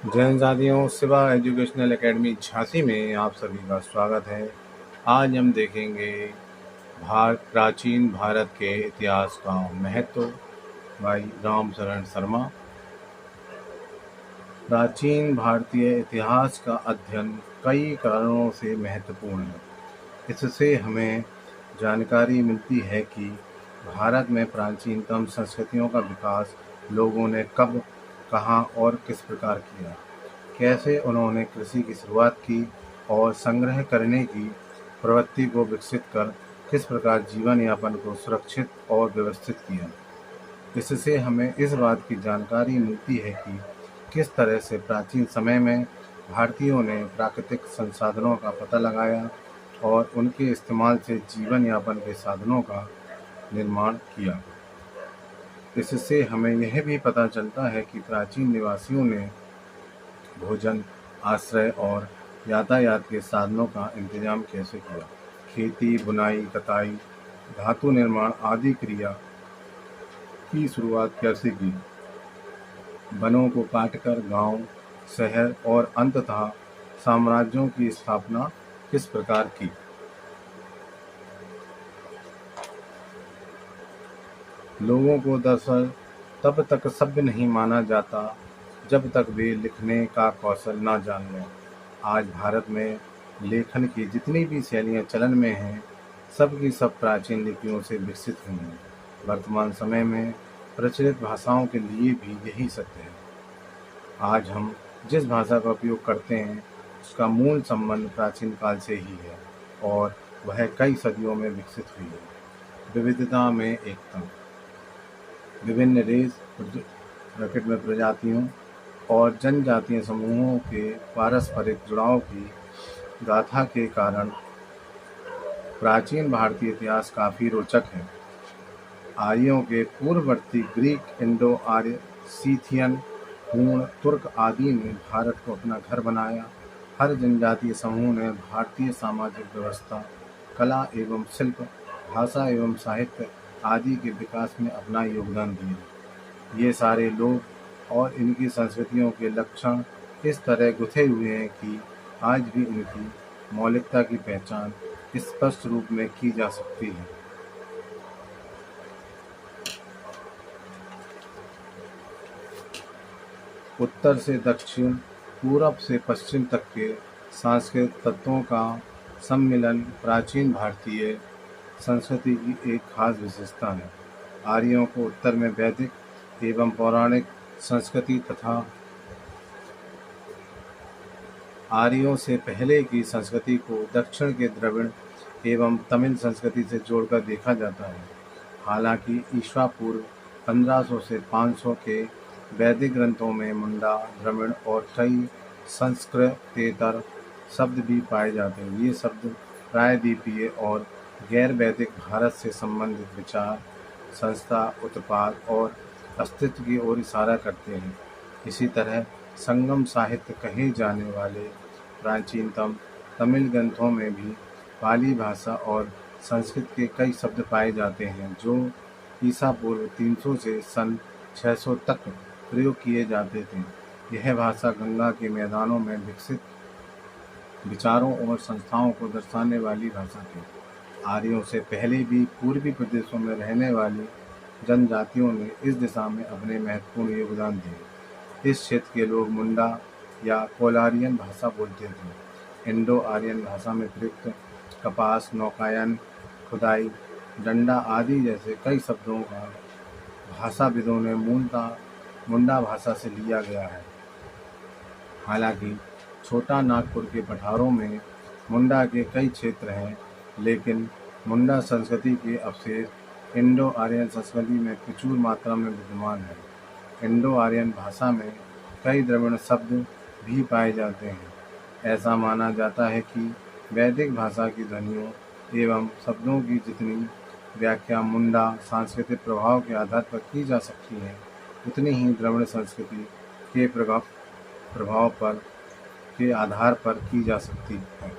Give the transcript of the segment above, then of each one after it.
जैन साथियों, Shiva educational academy Jhansi में आप सभी का स्वागत है। आज हम देखेंगे प्राचीन भारत के इतिहास का महत्व। भाई राम शरण शर्मा। प्राचीन भारतीय इतिहास का अध्ययन कई कारणों से महत्वपूर्ण है। इससे हमें जानकारी मिलती है कि भारत में प्राचीनतम संस्कृतियों का विकास लोगों ने कब, कहाँ और किस प्रकार किया। कैसे उन्होंने कृषि की शुरुआत की और संग्रह करने की प्रवृत्ति को विकसित कर किस प्रकार जीवन यापन को सुरक्षित और व्यवस्थित किया। इससे हमें इस बात की जानकारी मिलती है कि किस तरह से प्राचीन समय में भारतीयों ने प्राकृतिक संसाधनों का पता लगाया और उनके इस्तेमाल से जीवन यापन के साधनों का निर्माण किया। इससे हमें यह भी पता चलता है कि प्राचीन निवासियों ने भोजन, आश्रय और यातायात के साधनों का इंतजाम कैसे किया। खेती, बुनाई, कताई, धातु निर्माण आदि क्रिया की शुरुआत कैसे की। वनों को काटकर गांव, शहर और अंततः साम्राज्यों की स्थापना किस प्रकार की। लोगों को दरअसल तब तक सभ्य नहीं माना जाता जब तक वे लिखने का कौशल ना जान लें। आज भारत में लेखन की जितनी भी शैलियाँ चलन में हैं, सब की सब प्राचीन लिपियों से विकसित हुई हैं। वर्तमान समय में प्रचलित भाषाओं के लिए भी यही सत्य है। आज हम जिस भाषा का उपयोग करते हैं, उसका मूल संबंध प्राचीन काल से ही है और वह कई सदियों में विकसित हुई है। विविधता में एकता। विभिन्न रेस ब्रैकेट में प्रजातियों और जनजातीय समूहों के पारस्परिक जुड़ाव की गाथा के कारण प्राचीन भारतीय इतिहास काफ़ी रोचक है। आर्यों के पूर्ववर्ती ग्रीक, इंडो आर्य, सीथियन, हूण, तुर्क आदि ने भारत को अपना घर बनाया। हर जनजातीय समूह ने भारतीय सामाजिक व्यवस्था, कला एवं शिल्प, भाषा एवं साहित्य आदि के विकास में अपना योगदान दिया। ये सारे लोग और इनकी संस्कृतियों के लक्षण इस तरह गुथे हुए हैं कि आज भी इनकी मौलिकता की पहचान स्पष्ट रूप में की जा सकती है। उत्तर से दक्षिण, पूरब से पश्चिम तक के सांस्कृतिक तत्वों का सम्मिलन प्राचीन भारतीय संस्कृति की एक खास विशेषता है। आर्यों को उत्तर में वैदिक एवं पौराणिक संस्कृति तथा आर्यों से पहले की संस्कृति को दक्षिण के द्रविड़ एवं तमिल संस्कृति से जोड़कर देखा जाता है। हालांकि ईसा पूर्व 1500 से 500 के वैदिक ग्रंथों में मुंडा, द्रविड़ और कई संस्कृतेतर शब्द भी पाए जाते हैं। ये शब्द प्रायद्वीपीय और गैर वैदिक भारत से संबंधित विचार, संस्था, उत्पाद और अस्तित्व की ओर इशारा करते हैं। इसी तरह संगम साहित्य कहे जाने वाले प्राचीनतम तमिल ग्रंथों में भी पाली भाषा और संस्कृत के कई शब्द पाए जाते हैं जो ईसा पूर्व 300 से सन 600 तक प्रयोग किए जाते थे। यह भाषा गंगा के मैदानों में विकसित विचारों और संस्थाओं को दर्शाने वाली भाषा थी। आर्यों से पहले भी पूर्वी प्रदेशों में रहने वाली जनजातियों ने इस दिशा में अपने महत्वपूर्ण योगदान दिए। इस क्षेत्र के लोग मुंडा या कोलारियन भाषा बोलते थे। इंडो आर्यन भाषा में प्रयुक्त कपास, नौकायन, खुदाई, डंडा आदि जैसे कई शब्दों का भाषाविदों ने मूलतः मुंडा भाषा से लिया गया है। हालांकि छोटा नागपुर के पठारों में मुंडा के कई क्षेत्र हैं, लेकिन मुंडा संस्कृति के अवशेष इंडो आर्यन संस्कृति में प्रचुर मात्रा में विद्यमान है। इंडो आर्यन भाषा में कई द्रविड़ शब्द भी पाए जाते हैं। ऐसा माना जाता है कि वैदिक भाषा की ध्वनियों एवं शब्दों की जितनी व्याख्या मुंडा सांस्कृतिक प्रभाव के आधार पर की जा सकती है, उतनी ही द्रविड़ संस्कृति के प्रभाव पर के आधार पर की जा सकती है।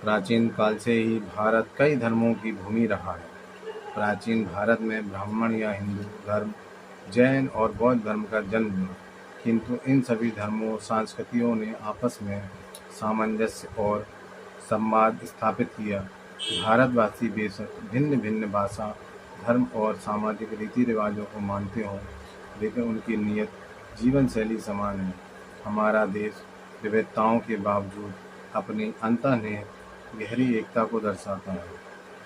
प्राचीन काल से ही भारत कई धर्मों की भूमि रहा है। प्राचीन भारत में ब्राह्मण या हिंदू धर्म, जैन और बौद्ध धर्म का जन्म हुआ, किंतु इन सभी धर्मों और संस्कृतियों ने आपस में सामंजस्य और संवाद स्थापित किया। भारतवासी बेशक भिन्न भिन्न भाषा, धर्म और सामाजिक रीति रिवाजों को मानते हों, लेकिन उनकी नियत जीवन शैली समान है। हमारा देश विविधताओं के बावजूद अपनी अंतर्निहित गहरी एकता को दर्शाता है।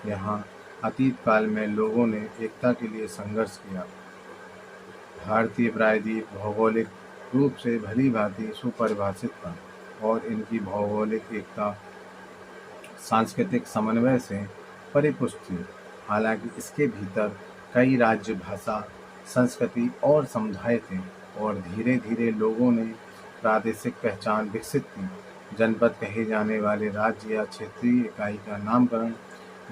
यहाँ अतीत काल में लोगों ने एकता के लिए संघर्ष किया। भारतीय प्रायद्वीप भौगोलिक रूप से भली भांति सुपरिभाषित था और इनकी भौगोलिक एकता सांस्कृतिक समन्वय से परिपुष्ट थी। हालांकि इसके भीतर कई राज्य, भाषा, संस्कृति और समुदाय थे और धीरे धीरे लोगों ने प्रादेशिक पहचान विकसित की। जनपद कहे जाने वाले राज्य या क्षेत्रीय इकाई का नामकरण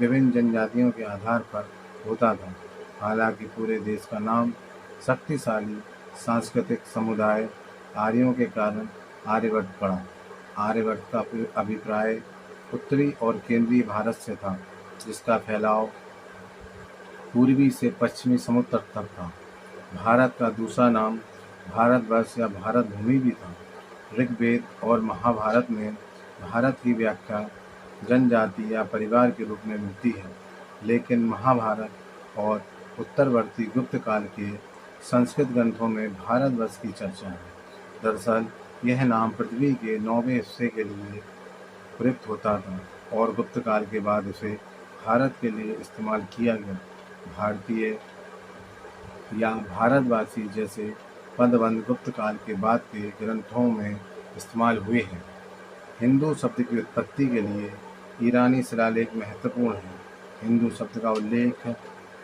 विभिन्न जनजातियों के आधार पर होता था। हालांकि पूरे देश का नाम शक्तिशाली सांस्कृतिक समुदाय आर्यों के कारण आर्यवर्त पड़ा। आर्यवर्त का अभिप्राय उत्तरी और केंद्रीय भारत से था, जिसका फैलाव पूर्वी से पश्चिमी समुद्र तक था। भारत का दूसरा नाम भारतवर्ष या भारत भूमि भी था। ऋग्वेद और महाभारत में भारत की व्याख्या जनजाति या परिवार के रूप में मिलती है, लेकिन महाभारत और उत्तरवर्ती गुप्त काल के संस्कृत ग्रंथों में भारतवर्ष की चर्चा है। दरअसल यह नाम पृथ्वी के 9वें हिस्से के लिए प्रयुक्त होता था और गुप्त काल के बाद इसे भारत के लिए इस्तेमाल किया गया। भारतीय या भारतवासी जैसे पदबंध गुप्त काल के बाद के ग्रंथों में इस्तेमाल हुए हैं। हिंदू शब्द की उत्पत्ति के लिए ईरानी शिलालेख महत्वपूर्ण है। हिंदू शब्द का उल्लेख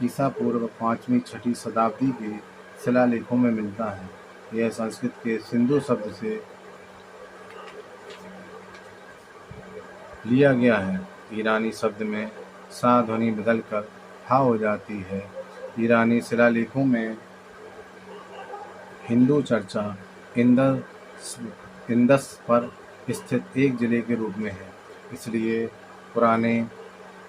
ईसा पूर्व 5वीं-6वीं शताब्दी के शिलालेखों में मिलता है। यह संस्कृत के सिंधु शब्द से लिया गया है। ईरानी शब्द में सा ध्वनि बदलकर हा हो जाती है। ईरानी शिलालेखों में हिंदू चर्चा इंदस पर स्थित एक जिले के रूप में है। इसलिए पुराने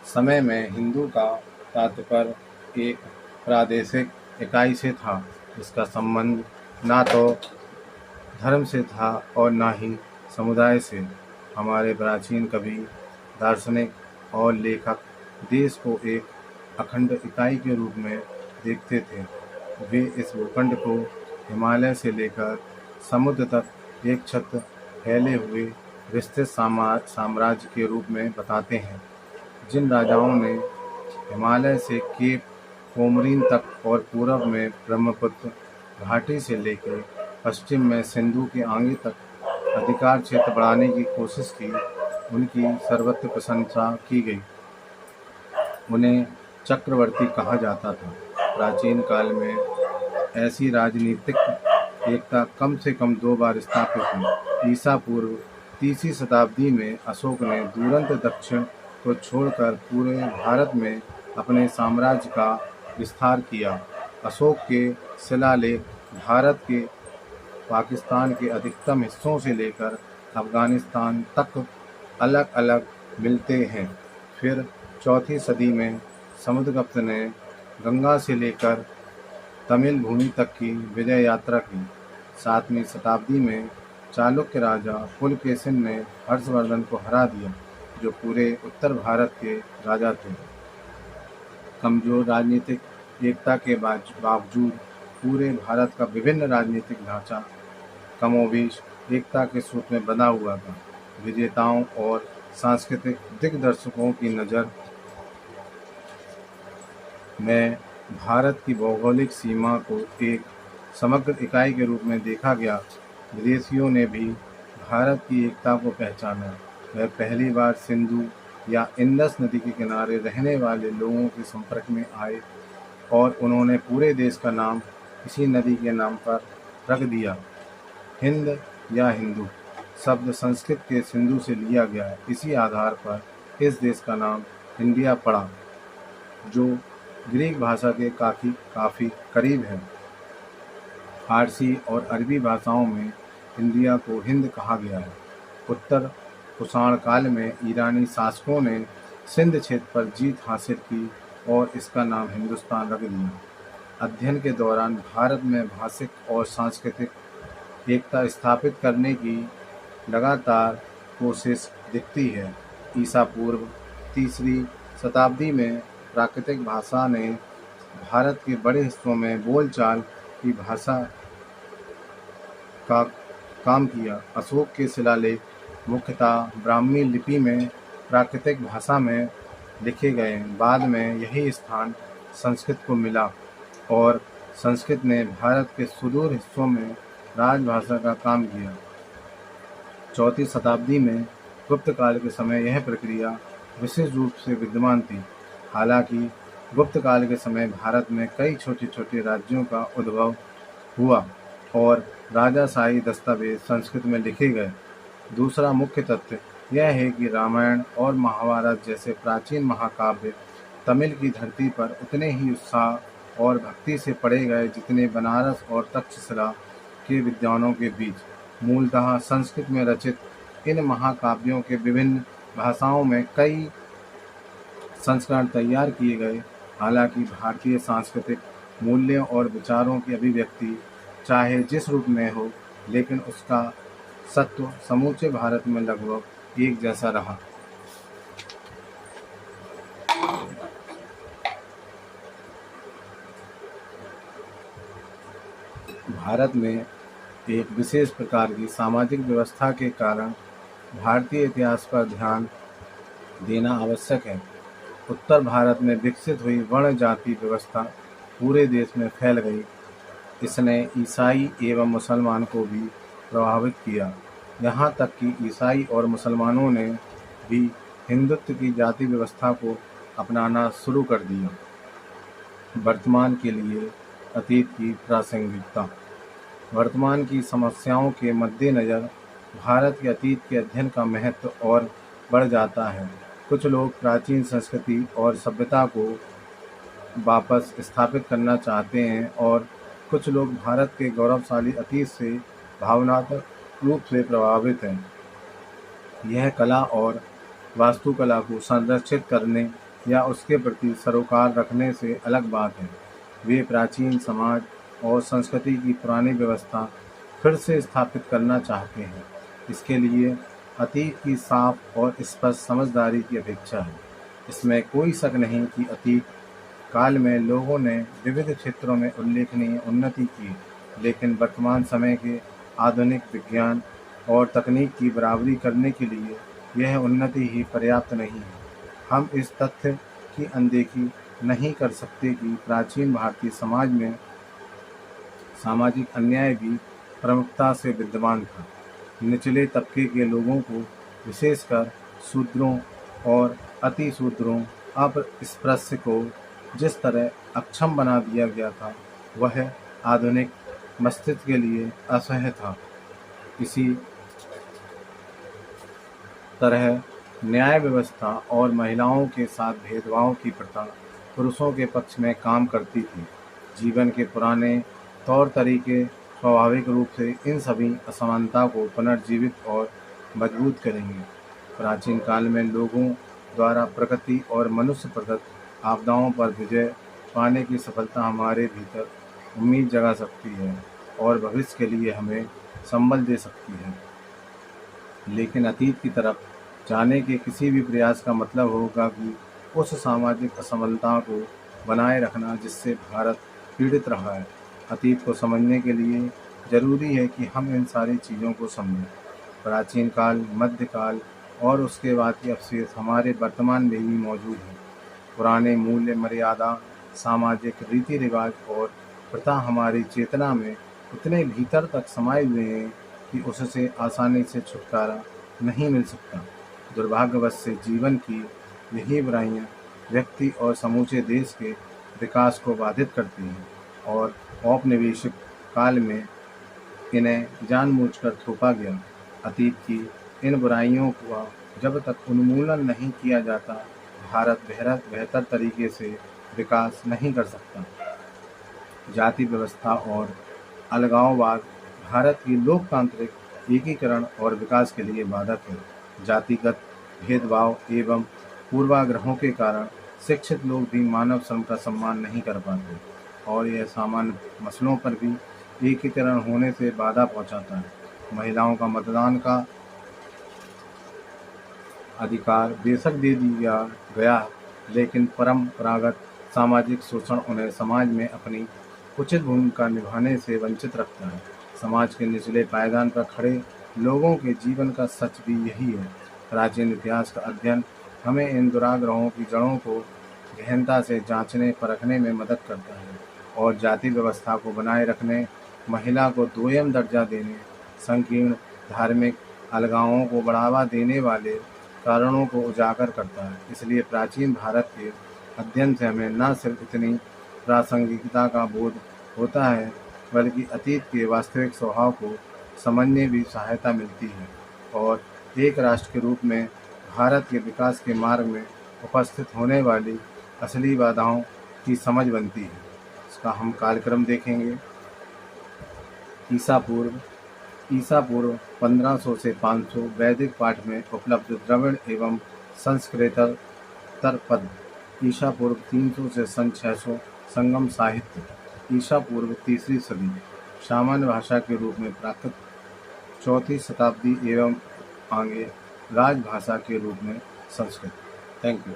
समय में हिंदू का तात्पर्य एक प्रादेशिक इकाई से था, जिसका संबंध ना तो धर्म से था और ना ही समुदाय से। हमारे प्राचीन कवि, दार्शनिक और लेखक देश को एक अखंड इकाई के रूप में देखते थे। वे इस भूखंड को हिमालय से लेकर समुद्र तक एक छत फैले हुए विस्तृत साम्राज्य के रूप में बताते हैं। जिन राजाओं ने हिमालय से केप कोमरीन तक और पूर्व में ब्रह्मपुत्र घाटी से लेकर पश्चिम में सिंधु के आगे तक अधिकार क्षेत्र बढ़ाने की कोशिश की, उनकी सर्वत्र प्रशंसा की गई। उन्हें चक्रवर्ती कहा जाता था। प्राचीन काल में ऐसी राजनीतिक एकता कम से कम 2 बार स्थापित हुई। ईसा पूर्व 3वीं शताब्दी में अशोक ने दूरंत दक्षिण को छोड़कर पूरे भारत में अपने साम्राज्य का विस्तार किया। अशोक के शिलालेख भारत के पाकिस्तान के अधिकतम हिस्सों से लेकर अफगानिस्तान तक अलग अलग मिलते हैं। फिर 4वीं सदी में समुद्रगुप्त ने गंगा से लेकर तमिल भूमि तक की विजय यात्रा की। 7वीं शताब्दी में चालुक्य राजा पुलकेशिन ने हर्षवर्धन को हरा दिया, जो पूरे उत्तर भारत के राजा थे। कमजोर राजनीतिक एकता के बावजूद पूरे भारत का विभिन्न राजनीतिक ढांचा कमोबेश एकता के सूत्र में बना हुआ था। विजेताओं और सांस्कृतिक दिग्दर्शकों की नज़र में भारत की भौगोलिक सीमा को एक समग्र इकाई के रूप में देखा गया। विदेशियों ने भी भारत की एकता को पहचाना। वह पहली बार सिंधु या इंडस नदी के किनारे रहने वाले लोगों के संपर्क में आए और उन्होंने पूरे देश का नाम इसी नदी के नाम पर रख दिया। हिंद या हिंदू शब्द संस्कृत के सिंधु से लिया गया है। इसी आधार पर इस देश का नाम इंडिया पड़ा, जो ग्रीक भाषा के काफ़ी करीब है। फारसी और अरबी भाषाओं में इंडिया को हिंद कहा गया है। उत्तर कुषाण काल में ईरानी शासकों ने सिंध क्षेत्र पर जीत हासिल की और इसका नाम हिंदुस्तान रख दिया। अध्ययन के दौरान भारत में भाषिक और सांस्कृतिक एकता स्थापित करने की लगातार कोशिश दिखती है। ईसा पूर्व तीसरी शताब्दी में प्राकृतिक भाषा ने भारत के बड़े हिस्सों में बोलचाल की भाषा का काम किया। अशोक के शिलालेख मुख्यतः ब्राह्मी लिपि में प्राकृतिक भाषा में लिखे गए। बाद में यही स्थान संस्कृत को मिला और संस्कृत ने भारत के सुदूर हिस्सों में राजभाषा का काम किया। चौथी शताब्दी में गुप्त काल के समय यह प्रक्रिया विशेष रूप से विद्यमान थी। हालांकि गुप्त काल के समय भारत में कई छोटे छोटे राज्यों का उद्भव हुआ और राजाशाही दस्तावेज संस्कृत में लिखे गए। दूसरा मुख्य तथ्य यह है कि रामायण और महाभारत जैसे प्राचीन महाकाव्य तमिल की धरती पर उतने ही उत्साह और भक्ति से पढ़े गए जितने बनारस और तक्षशिला के विद्वानों के बीच। मूलतः संस्कृत में रचित इन महाकाव्यों के विभिन्न भाषाओं में कई संस्करण तैयार किए गए। हालांकि भारतीय सांस्कृतिक मूल्यों और विचारों की अभिव्यक्ति चाहे जिस रूप में हो, लेकिन उसका सत्व समूचे भारत में लगभग एक जैसा रहा। भारत में एक विशेष प्रकार की सामाजिक व्यवस्था के कारण भारतीय इतिहास पर ध्यान देना आवश्यक है। उत्तर भारत में विकसित हुई वर्ण जाति व्यवस्था पूरे देश में फैल गई। इसने ईसाई एवं मुसलमान को भी प्रभावित किया। यहाँ तक कि ईसाई और मुसलमानों ने भी हिंदुत्व की जाति व्यवस्था को अपनाना शुरू कर दिया। वर्तमान के लिए अतीत की प्रासंगिकता। वर्तमान की समस्याओं के मद्देनज़र भारत के अतीत के अध्ययन का महत्व और बढ़ जाता है। कुछ लोग प्राचीन संस्कृति और सभ्यता को वापस स्थापित करना चाहते हैं और कुछ लोग भारत के गौरवशाली अतीत से भावनात्मक रूप से प्रभावित हैं। यह कला और वास्तुकला को संरक्षित करने या उसके प्रति सरोकार रखने से अलग बात है। वे प्राचीन समाज और संस्कृति की पुरानी व्यवस्था फिर से स्थापित करना चाहते हैं। इसके लिए अतीत की साफ और स्पष्ट समझदारी की अपेक्षा है। इसमें कोई शक नहीं कि अतीत काल में लोगों ने विविध क्षेत्रों में उल्लेखनीय उन्नति की, लेकिन वर्तमान समय के आधुनिक विज्ञान और तकनीक की बराबरी करने के लिए यह उन्नति ही पर्याप्त नहीं है। हम इस तथ्य की अनदेखी नहीं कर सकते कि प्राचीन भारतीय समाज में सामाजिक अन्याय भी प्रमुखता से विद्यमान था। निचले तबके के लोगों को, विशेषकर शूद्रों और अतिशूद्रों, अस्पृश्य को जिस तरह अक्षम बना दिया गया था, वह आधुनिक मस्तिष्क के लिए असह्य था। इसी तरह न्याय व्यवस्था और महिलाओं के साथ भेदभाव की प्रथा पुरुषों के पक्ष में काम करती थी। जीवन के पुराने तौर तरीके स्वाभाविक रूप से इन सभी असमानता को पुनर्जीवित और मजबूत करेंगे। प्राचीन काल में लोगों द्वारा प्रकृति और मनुष्य प्रदत्त आपदाओं पर विजय पाने की सफलता हमारे भीतर उम्मीद जगा सकती है और भविष्य के लिए हमें संबल दे सकती है। लेकिन अतीत की तरफ जाने के किसी भी प्रयास का मतलब होगा कि उस सामाजिक असमानता को बनाए रखना जिससे भारत पीड़ित रहा है। अतीत को समझने के लिए जरूरी है कि हम इन सारी चीज़ों को समझें। प्राचीन काल, मध्यकाल और उसके बाद के अवशेष हमारे वर्तमान में भी मौजूद हैं। पुराने मूल्य, मर्यादा, सामाजिक रीति रिवाज और प्रथा हमारी चेतना में इतने भीतर तक समाये हुए हैं कि उससे आसानी से छुटकारा नहीं मिल सकता। दुर्भाग्यवश से जीवन की यही बुराइयां व्यक्ति और समूचे देश के विकास को बाधित करती हैं और औपनिवेशिक काल में इन्हें जानबूझकर थोपा गया। अतीत की इन बुराइयों का जब तक उन्मूलन नहीं किया जाता, भारत बेहतर तरीके से विकास नहीं कर सकता। जाति व्यवस्था और अलगाववाद भारत की लोकतांत्रिक एकीकरण और विकास के लिए बाधक है। जातिगत भेदभाव एवं पूर्वाग्रहों के कारण शिक्षित लोग भी मानव श्रम का सम्मान नहीं कर पाते और यह सामान्य मसलों पर भी एकीकरण होने से बाधा पहुंचाता है। महिलाओं का मतदान का अधिकार बेशक दे दिया गया, लेकिन परंपरागत सामाजिक शोषण उन्हें समाज में अपनी उचित भूमिका निभाने से वंचित रखता है। समाज के निचले पायदान पर खड़े लोगों के जीवन का सच भी यही है। प्राचीन इतिहास का अध्ययन हमें इन दुराग्रहों की जड़ों को गहनता से जांचने परखने में मदद करता है और जाति व्यवस्था को बनाए रखने, महिला को दोयम दर्जा देने, संकीर्ण धार्मिक अलगावों को बढ़ावा देने वाले कारणों को उजागर करता है। इसलिए प्राचीन भारत के अध्ययन से हमें न सिर्फ इतनी प्रासंगिकता का बोध होता है, बल्कि अतीत के वास्तविक स्वभाव को समझने भी सहायता मिलती है और एक राष्ट्र के रूप में भारत के विकास के मार्ग में उपस्थित होने वाली असली बाधाओं की समझ बनती है। इसका हम कार्यक्रम देखेंगे। ईसा पूर्व 1500 से 500 वैदिक पाठ में उपलब्ध द्रविड़ एवं संस्कृतेतर पद, ईसा पूर्व 300 से सन 600 संगम साहित्य, ईसा पूर्व तीसरी सदी सामान्य भाषा के रूप में प्राकृत 4वीं शताब्दी एवं आगे राजभाषा के रूप में संस्कृत। Thank you.